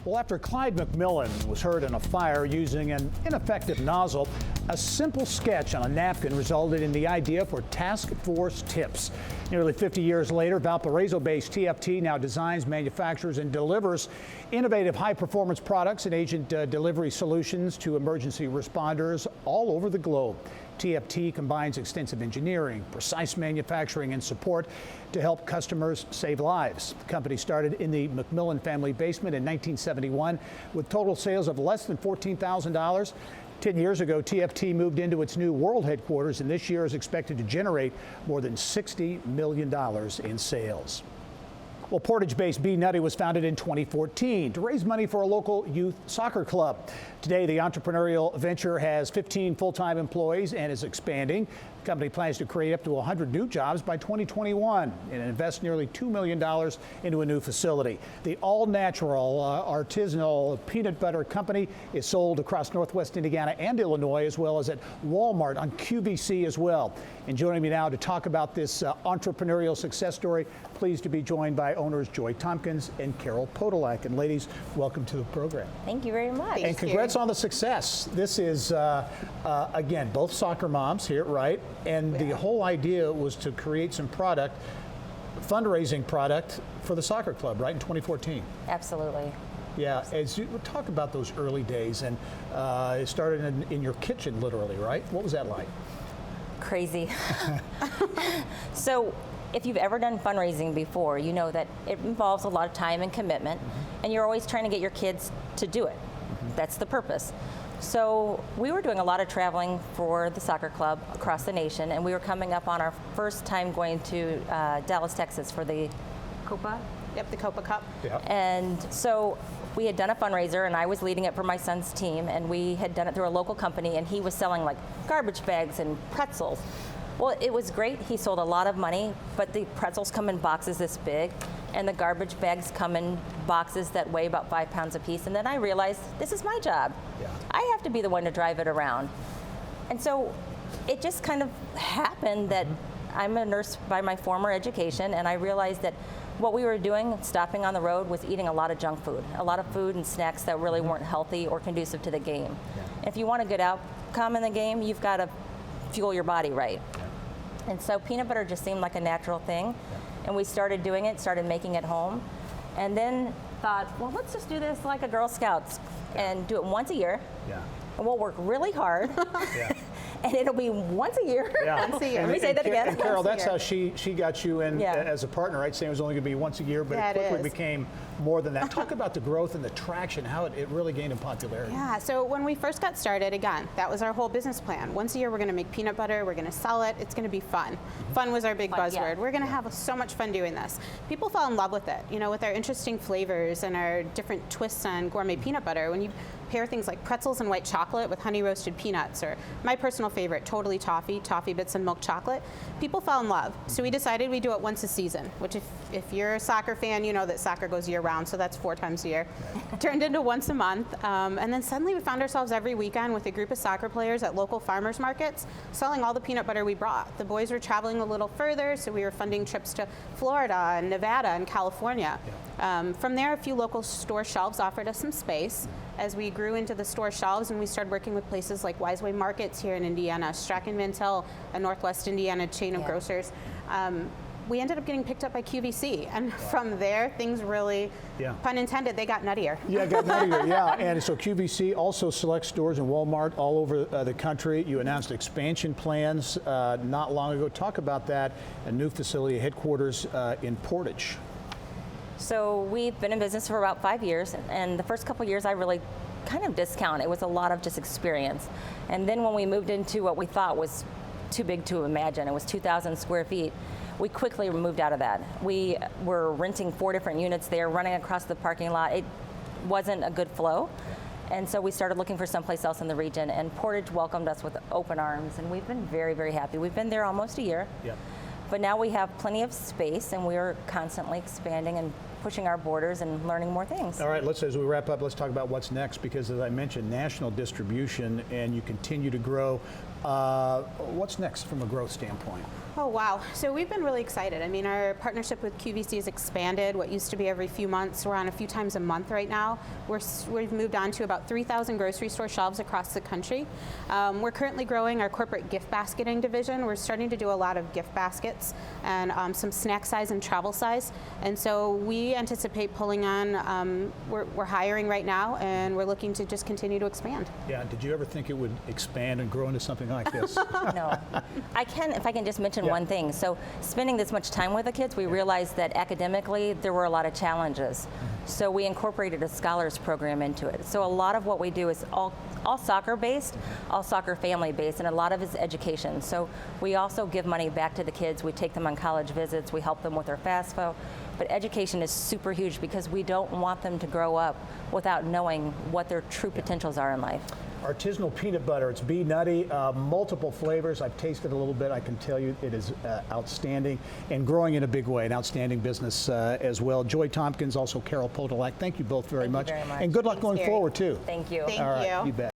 Well, after Clyde McMillan was hurt in a fire using an ineffective nozzle, a simple sketch on a napkin resulted in the idea for task force tips. Nearly 50 years later, Valparaiso-based TFT now designs, manufactures, and delivers innovative high-performance products and agent delivery solutions to emergency responders all over the globe. TFT combines extensive engineering, precise manufacturing, and support to help customers save lives. The company started in the McMillan family basement in 1971 with total sales of less than $14,000. 10 years ago, TFT moved into its new world headquarters, and this year is expected to generate more than $60 million in sales. Well, Portage-based BNutty was founded in 2014 to raise money for a local youth soccer club. Today, the entrepreneurial venture has 15 full-time employees and is expanding. The company plans to create up to 100 new jobs by 2021 and invest nearly $2 million into a new facility. The all-natural artisanal peanut butter company is sold across Northwest Indiana and Illinois, as well as at Walmart on QVC as well. And joining me now to talk about this entrepreneurial success story, pleased to be joined by owners Joy Thompkins and Carol Podolak. And ladies, welcome to the program. Thank you very much. And congrats on the success. This is, again, both soccer moms here, right? And the whole idea was to create some product, fundraising product for the soccer club, right, in 2014. Absolutely. Yeah, as you talk about those early days, and it started in your kitchen, literally, right? What was that like? Crazy. So, if you've ever done fundraising before, you know that it involves a lot of time and commitment, and you're always trying to get your kids to do it. That's the purpose. So we were doing a lot of traveling for the soccer club across the nation, and we were coming up on our first time going to Dallas, Texas for the Copa. Yep, the Copa Cup. Yeah. And so we had done a fundraiser, and I was leading it for my son's team, and we had done it through a local company, and he was selling like garbage bags and pretzels. Well, it was great. He sold a lot of money, but the pretzels come in boxes this big, and the garbage bags come in boxes that weigh about 5 pounds apiece. And then I realized, this is my job. Yeah. I have to be the one to drive it around. And so it just kind of happened that I'm a nurse by my former education, and I realized that what we were doing, stopping on the road, was eating a lot of junk food, a lot of food and snacks that really weren't healthy or conducive to the game. Yeah. If you want a good outcome in the game, you've got to fuel your body right. And so peanut butter just seemed like a natural thing. And we started doing it, started making it home. And then thought, well, let's just do this like a Girl Scouts and do it once a year. Yeah. And we'll work really hard. Yeah. And it'll be once a year. Yeah. Once a year. Let me say that again. And Carol, that's how she got you in Yeah. as a partner, right? Saying it was only going to be once a year, but it quickly became more than that. Talk about the growth and the traction, how it really gained in popularity. Yeah, so when we first got started, again, that was our whole business plan. Once a year, we're going to make peanut butter, we're going to sell it, it's going to be fun. Fun was our big buzzword. Yeah. We're going to have so much fun doing this. People fell in love with it, you know, with our interesting flavors and our different twists on gourmet peanut butter. When you pair things like pretzels and white chocolate with honey roasted peanuts, or my personal favorite, totally toffee bits and milk chocolate, people fell in love. So we decided we'd do it once a season, which if you're a soccer fan, you know that soccer goes year round, so that's 4 times a year. Turned into once a month, and then suddenly we found ourselves every weekend with a group of soccer players at local farmers markets selling all the peanut butter we brought. The boys were traveling a little further, so we were funding trips to Florida and Nevada and California. From there, a few local store shelves offered us some space. As we grew into the store shelves and we started working with places like Wiseway Markets here in Indiana, Strachan Van Til, a Northwest Indiana chain of grocers, we ended up getting picked up by QVC. And from there, things really, pun intended, they got nuttier. Yeah, got nuttier, yeah. And so QVC also selects stores in Walmart all over the country. You announced expansion plans not long ago. Talk about that, a new facility, headquarters in Portage. So we've been in business for about 5 years, and the first couple years I really kind of discount. It was a lot of just experience. And then when we moved into what we thought was too big to imagine, it was 2,000 square feet, we quickly moved out of that. We were renting 4 different units there, running across the parking lot. It wasn't a good flow. And so we started looking for someplace else in the region, and Portage welcomed us with open arms, and we've been very, very happy. We've been there almost a year. But now we have plenty of space, and we're constantly expanding and pushing our borders and learning more things. All right, as we wrap up, let's talk about what's next, because as I mentioned, national distribution, and you continue to grow. What's next from a growth standpoint? Oh, wow. So we've been really excited. I mean, our partnership with QVC has expanded. What used to be every few months, we're on a few times a month right now. We've moved on to about 3,000 grocery store shelves across the country. We're currently growing our corporate gift basketing division. We're starting to do a lot of gift baskets and some snack size and travel size. And so we anticipate pulling on, we're hiring right now, and we're looking to just continue to expand. Yeah, did you ever think it would expand and grow into something like this? No. If I can just mention one thing. So spending this much time with the kids, we realized that academically there were a lot of challenges. So we incorporated a scholars program into it. So a lot of what we do is all soccer based, all soccer family based, and a lot of it's education. So we also give money back to the kids. We take them on college visits. We help them with their FAFSA. But education is super huge because we don't want them to grow up without knowing what their true potentials are in life. Artisanal peanut butter, it's BNutty, multiple flavors. I've tasted a little bit. I can tell you it is outstanding and growing in a big way, an outstanding business as well. Joy Thompkins, also Carol Podolak, thank you both very much. Thank you very much. And good luck going Gary. forward too. Thank you. Thank All right, you. You bet.